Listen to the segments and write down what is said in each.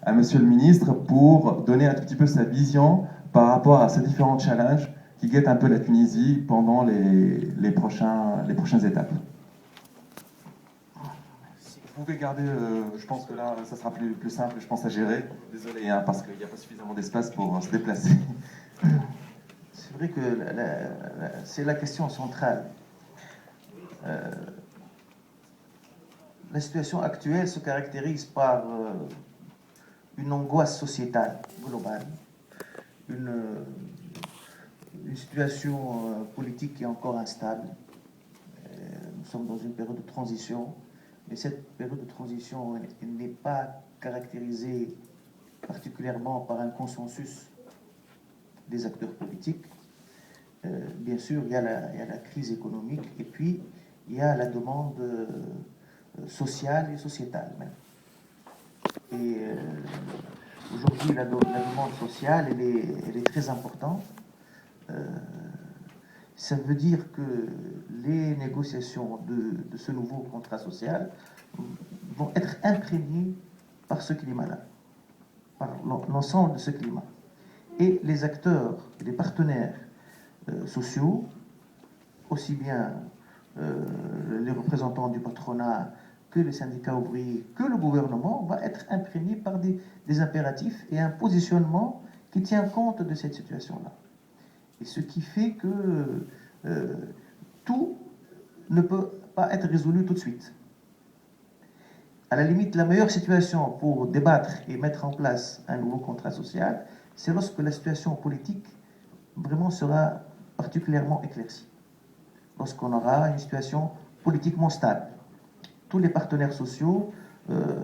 à Monsieur le Ministre pour donner un tout petit peu sa vision par rapport à ces différents challenges qui guettent un peu la Tunisie pendant les prochaines étapes. Vous pouvez garder, je pense que là, ça sera plus simple, je pense, à gérer. Désolé, hein, parce qu'il n'y a pas suffisamment d'espace pour se déplacer. C'est vrai que c'est la question centrale. La situation actuelle se caractérise par une angoisse sociétale globale, une situation politique qui est encore instable. Nous sommes dans une période de transition, mais cette période de transition n'est pas caractérisée particulièrement par un consensus des acteurs politiques. Bien sûr, il y a la crise économique et puis il y a la demande sociale et sociétale même. Et aujourd'hui, la demande sociale, elle est très importante. Ça veut dire que les négociations de ce nouveau contrat social vont être imprégnées par ce climat-là, par l'ensemble de ce climat. Et les acteurs, les partenaires sociaux, aussi bien les représentants du patronat que les syndicats ouvriers, que le gouvernement, va être imprégné par des impératifs et un positionnement qui tient compte de cette situation-là. Et ce qui fait que tout ne peut pas être résolu tout de suite. À la limite, la meilleure situation pour débattre et mettre en place un nouveau contrat social, c'est lorsque la situation politique vraiment sera particulièrement éclaircie. Lorsqu'on aura une situation politiquement stable. Tous les partenaires sociaux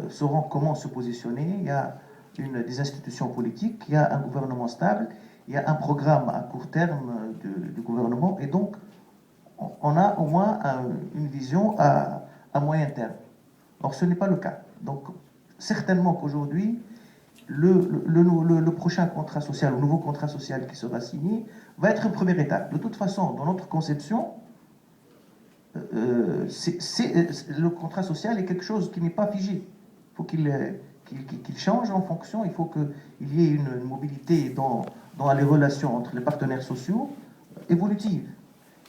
sauront comment se positionner. Il y a des institutions politiques, il y a un gouvernement stable, il y a un programme à court terme du gouvernement, et donc on a au moins une vision à moyen terme. Or, ce n'est pas le cas. Donc, certainement qu'aujourd'hui, le prochain contrat social, le nouveau contrat social qui sera signé, va être une première étape. De toute façon, dans notre conception, le contrat social est quelque chose qui n'est pas figé. Il faut qu'il change en fonction, il faut qu'il y ait une mobilité dans les relations entre les partenaires sociaux évolutive.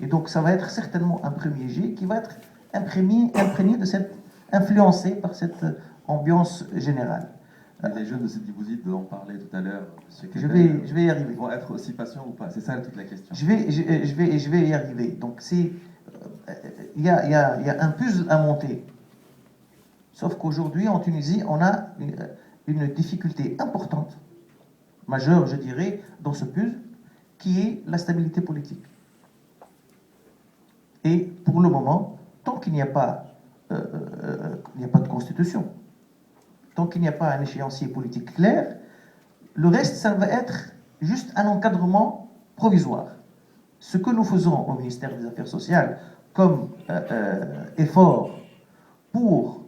Et donc ça va être certainement un premier jet qui va être imprégné de influencé par cette ambiance générale. Les jeunes de cette Dibouzi dont on parlait tout à l'heure, je vais y arriver. Ils vont être aussi patients ou pas? C'est ça toute la question. Je vais y arriver. Donc il y a un puzzle à monter. Sauf qu'aujourd'hui, en Tunisie, on a une difficulté importante, majeure, je dirais, dans ce puzzle, qui est la stabilité politique. Et pour le moment, tant qu'il n'y a pas de constitution, tant qu'il n'y a pas un échéancier politique clair, le reste, ça va être juste un encadrement provisoire. Ce que nous faisons au ministère des Affaires sociales comme effort pour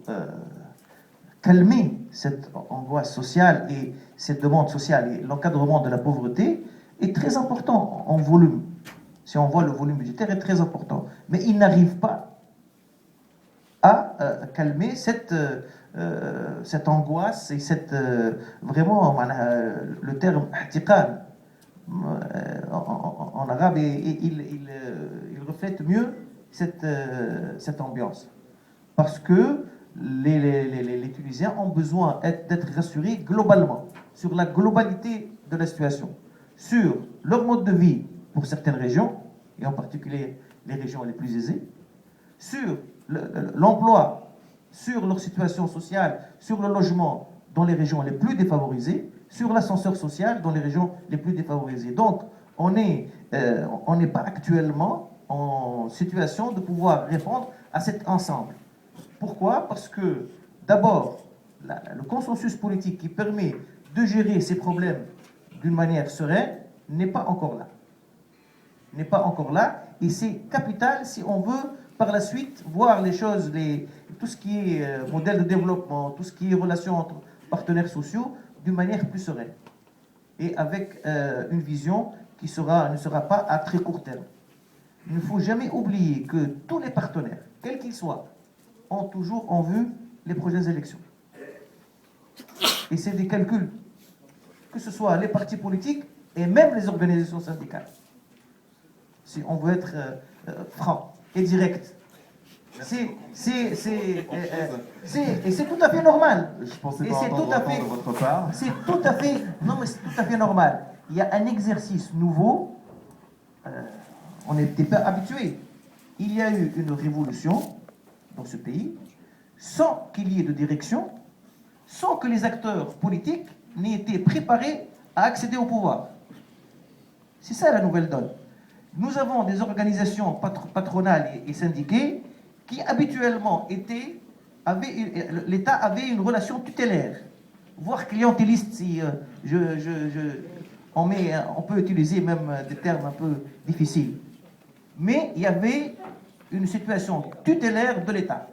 calmer cette angoisse sociale et cette demande sociale et l'encadrement de la pauvreté est très important en volume. Si on voit le volume budgétaire est très important. Mais il n'arrive pas à calmer cette angoisse et vraiment, le terme ihtiqan en arabe, il reflète mieux cette ambiance. Parce que les Tunisiens ont besoin d'être rassurés globalement, sur la globalité de la situation, sur leur mode de vie pour certaines régions, et en particulier les régions les plus aisées, sur l'emploi, sur leur situation sociale, sur le logement dans les régions les plus défavorisées, sur l'ascenseur social dans les régions les plus défavorisées. Donc, on n'est pas actuellement en situation de pouvoir répondre à cet ensemble. Pourquoi? Parce que, d'abord, le consensus politique qui permet de gérer ces problèmes d'une manière sereine n'est pas encore là. N'est pas encore là, et c'est capital si on veut par la suite voir les choses, tout ce qui est modèle de développement, tout ce qui est relation entre partenaires sociaux, d'une manière plus sereine. Et avec une vision qui ne sera pas à très court terme. Il ne faut jamais oublier que tous les partenaires, quels qu'ils soient, ont toujours en vue les prochaines élections. Et c'est des calculs, que ce soit les partis politiques et même les organisations syndicales. Si on veut être franc et direct. Et c'est tout à fait normal. Je pensais Et pas c'est entendre tout à autant fait, de votre part. c'est tout à fait, non mais c'est tout à fait normal. Il y a un exercice nouveau. On n'était pas habitué. Il y a eu une révolution dans ce pays sans qu'il y ait de direction, sans que les acteurs politiques n'aient été préparés à accéder au pouvoir. C'est ça la nouvelle donne. Nous avons des organisations patronales et syndiquées qui habituellement l'État avait une relation tutélaire, voire clientéliste, si on peut utiliser même des termes un peu difficiles. Mais il y avait une situation tutélaire de l'État.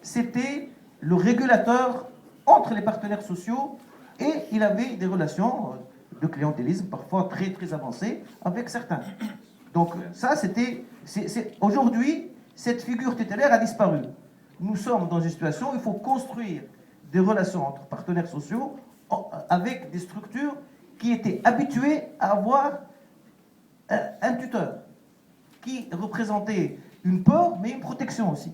C'était le régulateur entre les partenaires sociaux et il avait des relations de clientélisme parfois très très avancées avec certains. Donc ça, aujourd'hui, cette figure tutélaire a disparu. Nous sommes dans une situation où il faut construire des relations entre partenaires sociaux avec des structures qui étaient habituées à avoir un tuteur qui représentait une peur mais une protection aussi.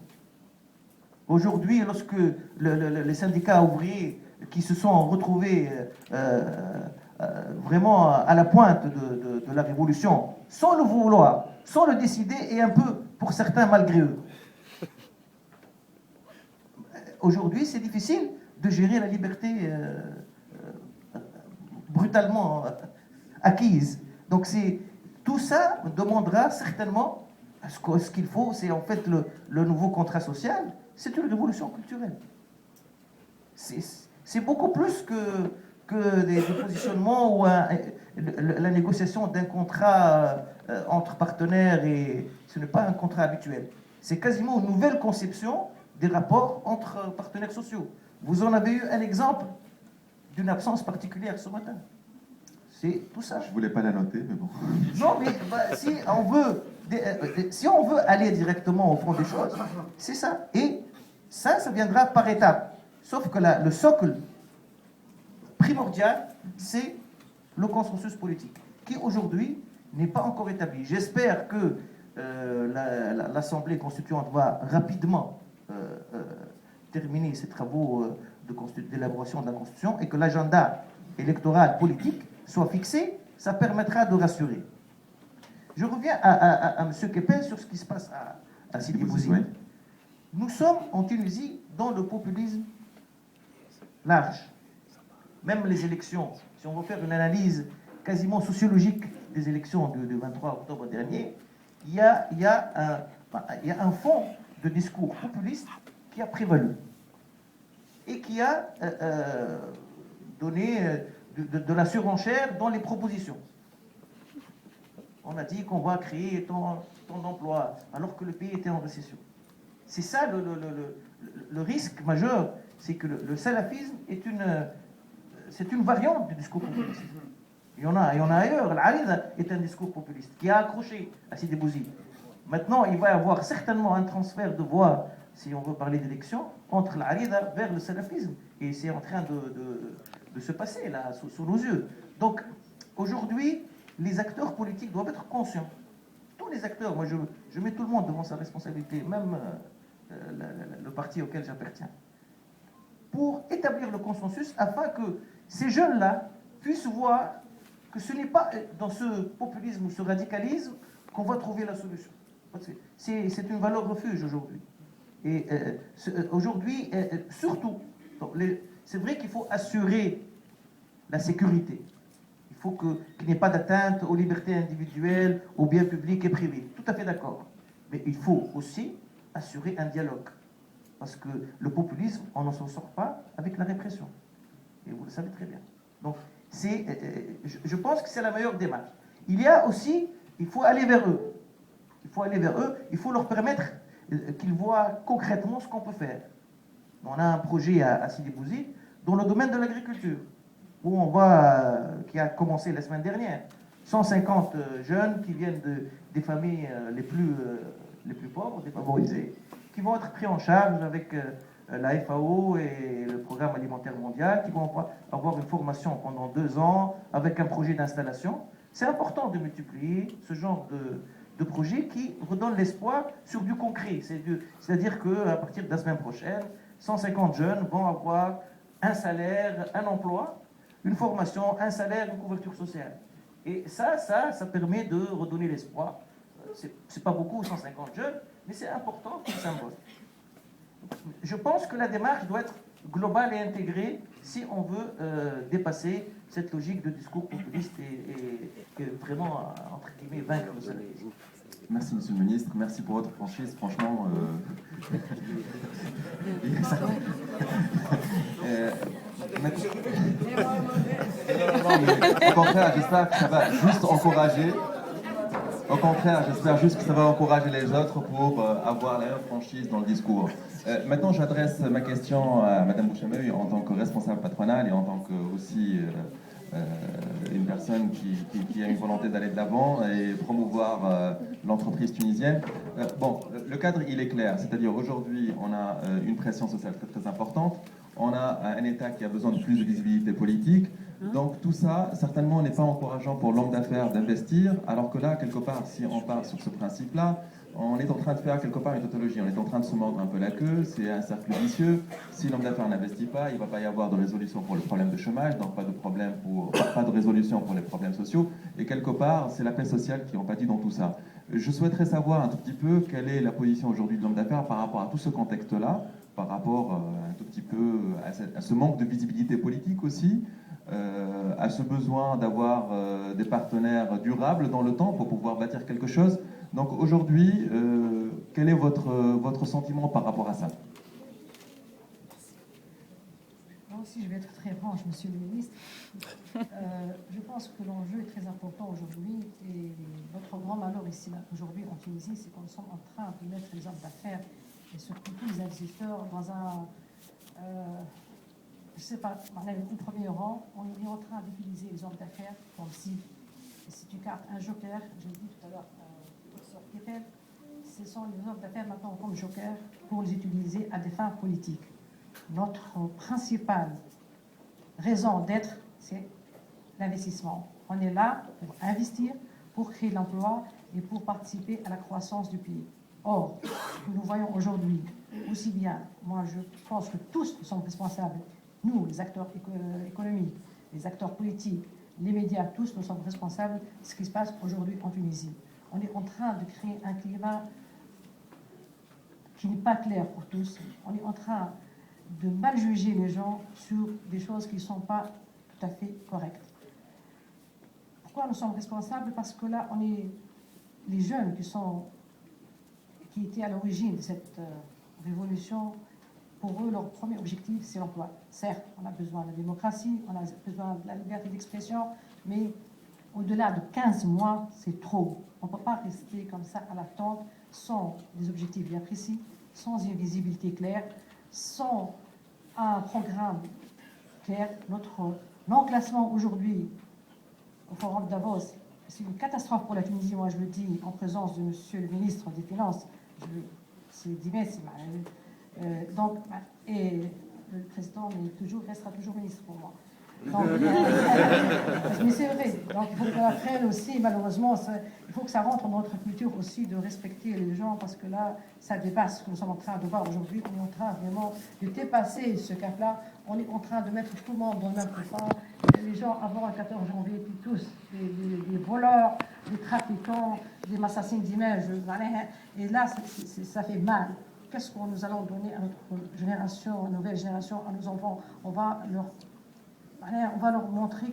Aujourd'hui, lorsque les syndicats ouvriers qui se sont retrouvés vraiment à la pointe de la révolution, sans le vouloir, sans le décider, et un peu, pour certains, malgré eux. Aujourd'hui, c'est difficile de gérer la liberté brutalement acquise. Donc tout ça demandera certainement, ce qu'il faut, c'est en fait le nouveau contrat social, c'est une révolution culturelle. C'est beaucoup plus que des positionnements ou la négociation d'un contrat entre partenaires, et ce n'est pas un contrat habituel. C'est quasiment une nouvelle conception des rapports entre partenaires sociaux. Vous en avez eu un exemple d'une absence particulière ce matin. C'est tout ça. Je voulais pas la noter, mais bon. Non, mais si on veut aller directement au fond des choses, c'est ça. Et ça viendra par étapes. Sauf que le socle primordial, c'est le consensus politique, qui aujourd'hui n'est pas encore établi. J'espère que l'Assemblée constituante va rapidement terminer ses travaux d'élaboration de la Constitution et que l'agenda électoral politique soit fixé. Ça permettra de rassurer. Je reviens à M. Kepel sur ce qui se passe à Sidi Bouzid. Nous sommes en Tunisie dans le populisme large. Même les élections, si on veut faire une analyse quasiment sociologique des élections du 23 octobre dernier, il y a un fond de discours populiste qui a prévalu et qui a donné de la surenchère dans les propositions. On a dit qu'on va créer tant d'emplois alors que le pays était en récession. C'est ça le risque majeur, c'est que le salafisme c'est une variante du discours populiste. Il y en a ailleurs. L'Arida est un discours populiste qui a accroché à Sidi Bouzid. Maintenant, il va y avoir certainement un transfert de voix, si on veut parler d'élection, entre l'Arida vers le salafisme. Et c'est en train de se passer là, sous nos yeux. Donc, aujourd'hui, les acteurs politiques doivent être conscients. Tous les acteurs, moi je mets tout le monde devant sa responsabilité, même le parti auquel j'appartiens, pour établir le consensus afin que ces jeunes-là puissent voir que ce n'est pas dans ce populisme ou ce radicalisme qu'on va trouver la solution. C'est une valeur refuge aujourd'hui. Et aujourd'hui, surtout, c'est vrai qu'il faut assurer la sécurité. Il faut qu'il n'y ait pas d'atteinte aux libertés individuelles, aux biens publics et privés. Tout à fait d'accord. Mais il faut aussi assurer un dialogue. Parce que le populisme, on ne s'en sort pas avec la répression. Et vous le savez très bien. Donc, je pense que c'est la meilleure démarche. Il faut aller vers eux. Il faut leur permettre qu'ils voient concrètement ce qu'on peut faire. On a un projet à Sidi Bouzid dans le domaine de l'agriculture, où qui a commencé la semaine dernière. 150 jeunes qui viennent des familles les plus pauvres, défavorisées, qui vont être pris en charge avec la FAO et le Programme alimentaire mondial qui vont avoir une formation pendant 2 ans avec un projet d'installation. C'est important de multiplier ce genre de projets qui redonnent l'espoir sur du concret. C'est-à-dire qu'à partir de la semaine prochaine, 150 jeunes vont avoir un salaire, un emploi, une formation, un salaire, une couverture sociale. Et ça permet de redonner l'espoir. C'est pas beaucoup, 150 jeunes, mais c'est important comme symbole. Je pense que la démarche doit être globale et intégrée si on veut dépasser cette logique de discours populiste et vraiment, entre guillemets, vaincre le salafisme. Merci, Monsieur le Ministre. Merci pour votre franchise. Franchement, au contraire, j'espère que ça va juste encourager. Au contraire, j'espère juste que ça va encourager les autres pour avoir la même franchise dans le discours. Maintenant, j'adresse ma question à Madame Bouchameuil en tant que responsable patronale et en tant que aussi une personne qui a une volonté d'aller de l'avant et promouvoir l'entreprise tunisienne. Bon, le cadre, il est clair. C'est-à-dire, aujourd'hui, on a une pression sociale très, très importante. On a un État qui a besoin de plus de visibilité politique. Donc tout ça, certainement, n'est pas encourageant pour l'homme d'affaires d'investir, alors que là, quelque part, si on part sur ce principe-là, on est en train de faire quelque part une tautologie. On est en train de se mordre un peu la queue, c'est un cercle vicieux. Si l'homme d'affaires n'investit pas, il ne va pas y avoir de résolution pour le problème de chômage, donc pas de résolution pour les problèmes sociaux. Et quelque part, c'est la paix sociale qui en pâtit dans tout ça. Je souhaiterais savoir un tout petit peu quelle est la position aujourd'hui de l'homme d'affaires par rapport à tout ce contexte-là, par rapport un tout petit peu à ce manque de visibilité politique aussi, à ce besoin d'avoir des partenaires durables dans le temps pour pouvoir bâtir quelque chose. Donc aujourd'hui, quel est votre sentiment par rapport à ça? Moi aussi, je vais être très franche, Monsieur le Ministre. Je pense que l'enjeu est très important aujourd'hui et notre grand malheur ici, aujourd'hui en Tunisie, c'est que nous sommes en train de mettre les hommes d'affaires et surtout tous les investisseurs dans un... je ne sais pas, au premier rang, on est en train d'utiliser les hommes d'affaires comme si tu cartes un joker, je l'ai dit tout à l'heure, professeur Kepel, ce sont les hommes d'affaires maintenant comme joker pour les utiliser à des fins politiques. Notre principale raison d'être, c'est l'investissement. On est là pour investir, pour créer de l'emploi et pour participer à la croissance du pays. Or, ce que nous voyons aujourd'hui, aussi bien, moi je pense que tous sommes responsables, nous, les acteurs économiques, les acteurs politiques, les médias, tous nous sommes responsables de ce qui se passe aujourd'hui en Tunisie. On est en train de créer un climat qui n'est pas clair pour tous. On est en train de mal juger les gens sur des choses qui ne sont pas tout à fait correctes. Pourquoi nous sommes responsables? Parce que là, on est les jeunes qui étaient à l'origine de cette révolution. Pour eux, leur premier objectif, c'est l'emploi. Certes, on a besoin de la démocratie, on a besoin de la liberté d'expression, mais au-delà de 15 mois, c'est trop. On ne peut pas rester comme ça à l'attente, sans des objectifs bien précis, sans une visibilité claire, sans un programme clair. Notre non-classement aujourd'hui au Forum de Davos, c'est une catastrophe pour la Tunisie, moi je le dis, en présence de Monsieur le ministre des Finances. C'est d'immense. Donc, et le président restera toujours ministre pour moi. Donc, mais c'est vrai. Donc, il faut qu'après aussi, malheureusement, il faut que ça rentre dans notre culture aussi de respecter les gens, parce que là, ça dépasse ce que nous sommes en train de voir aujourd'hui. On est en train vraiment de dépasser ce cap-là. On est en train de mettre tout le monde dans le même coffre. Les gens, avant le 14 janvier, étaient tous des voleurs, des trafiquants, des assassins d'images. Et là, ça fait mal. Qu'est-ce que nous allons donner à notre génération, nouvelle génération, à nos enfants? On va leur montrer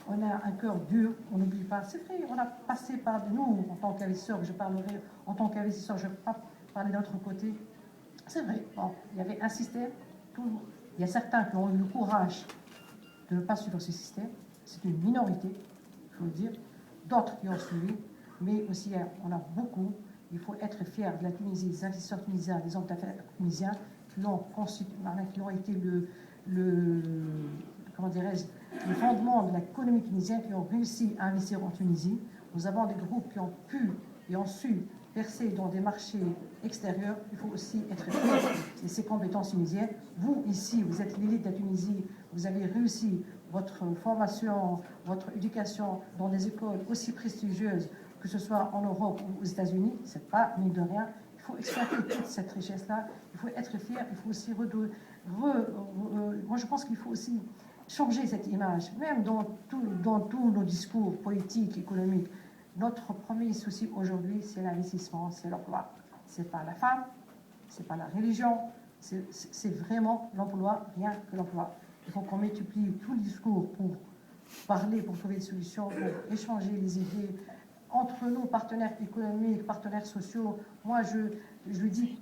qu'on a un cœur dur, on n'oublie pas. C'est vrai, on a passé par nous, en tant qu'investisseurs, je parlerai en tant qu'investisseur, je ne vais pas parler de l'autre côté. C'est vrai, bon, il y avait un système, il y a certains qui ont eu le courage de ne pas suivre ce système, c'est une minorité, il faut le dire, d'autres qui ont suivi, mais aussi on a beaucoup. Il faut être fier de la Tunisie, des investisseurs tunisiens, des hommes d'affaires tunisiens qui ont été comment dirais-je, le fondement de l'économie tunisienne, qui ont réussi à investir en Tunisie. Nous avons des groupes qui ont pu et ont su percer dans des marchés extérieurs, il faut aussi être fier de ces compétences tunisiennes. Vous, ici, vous êtes l'élite de la Tunisie, vous avez réussi votre formation, votre éducation dans des écoles aussi prestigieuses, que ce soit en Europe ou aux États-Unis, c'est pas mine de rien. Il faut exploiter toute cette richesse-là, il faut être fier, il faut aussi moi je pense qu'il faut aussi changer cette image, même dans tous nos discours politiques, économiques. Notre premier souci aujourd'hui, c'est l'investissement, c'est l'emploi. C'est pas la femme, c'est pas la religion, c'est vraiment l'emploi, rien que l'emploi. Il faut qu'on multiplie tous les discours pour parler, pour trouver des solutions, pour échanger les idées entre nous, partenaires économiques, partenaires sociaux. Moi, je le dis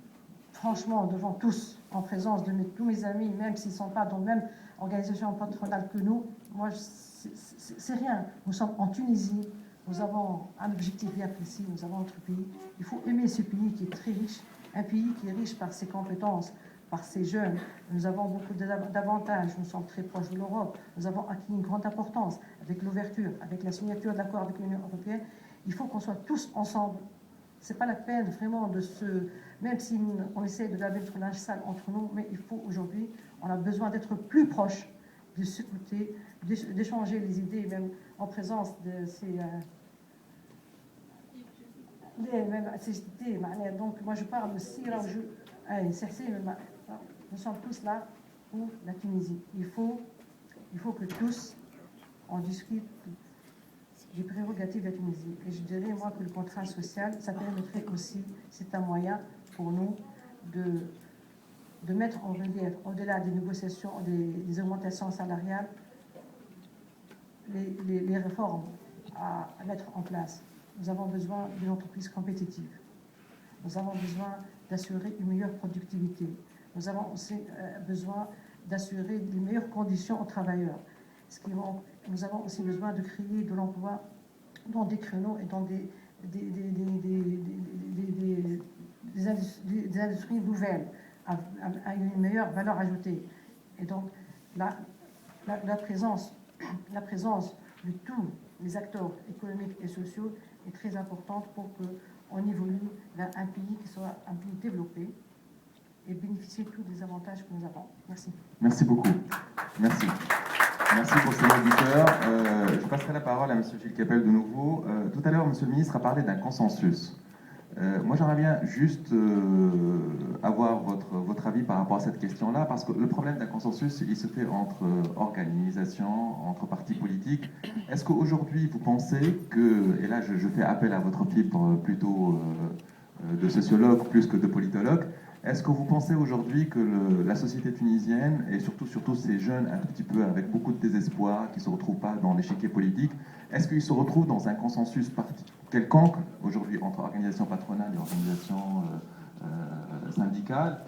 franchement devant tous, en présence de tous mes amis, même s'ils ne sont pas dans la même organisation patronale que nous, moi, c'est rien. Nous sommes en Tunisie, nous avons un objectif bien précis, nous avons notre pays. Il faut aimer ce pays qui est très riche, un pays qui est riche par ses compétences, par ses jeunes. Nous avons beaucoup d'avantages, nous sommes très proches de l'Europe, nous avons acquis une grande importance avec l'ouverture, avec la signature de l'accord avec l'Union européenne. Il faut qu'on soit tous ensemble. C'est pas la peine vraiment de même si on essaie de laver notre linge sale entre nous, mais il faut aujourd'hui, on a besoin d'être plus proches, de s'écouter, d'échanger les idées, même en présence de ces idées. Donc moi je parle aussi, là, nous sommes tous là pour la Tunisie. Il faut que tous on discute des prérogatives de la Tunisie. Et je dirais, moi, que le contrat social, ça permettrait aussi, c'est un moyen pour nous de mettre en relief, au-delà des négociations, des augmentations salariales, les réformes à mettre en place. Nous avons besoin d'une entreprise compétitive. Nous avons besoin d'assurer une meilleure productivité. Nous avons aussi besoin d'assurer les meilleures conditions aux travailleurs. Nous avons aussi besoin de créer de l'emploi dans des créneaux et dans des industries nouvelles, à une meilleure valeur ajoutée. Et donc, la présence de tous les acteurs économiques et sociaux est très importante pour qu'on évolue vers un pays qui soit un pays développé et bénéficier de tous les avantages que nous avons. Merci. Merci beaucoup. Merci. Merci pour ces auditeurs. Je passerai la parole à M. Gilles Kepel de nouveau. Tout à l'heure, M. le ministre a parlé d'un consensus. Moi, j'aimerais bien juste avoir votre avis par rapport à cette question-là, parce que le problème d'un consensus, il se fait entre organisations, entre partis politiques. Est-ce qu'aujourd'hui, vous pensez que, et là je fais appel à votre fibre plutôt de sociologue plus que de politologue, est-ce que vous pensez aujourd'hui que la société tunisienne, et surtout ces jeunes un tout petit peu avec beaucoup de désespoir, qui ne se retrouvent pas dans l'échiquier politique, est-ce qu'ils se retrouvent dans un consensus quelconque aujourd'hui entre organisations patronales et organisations syndicales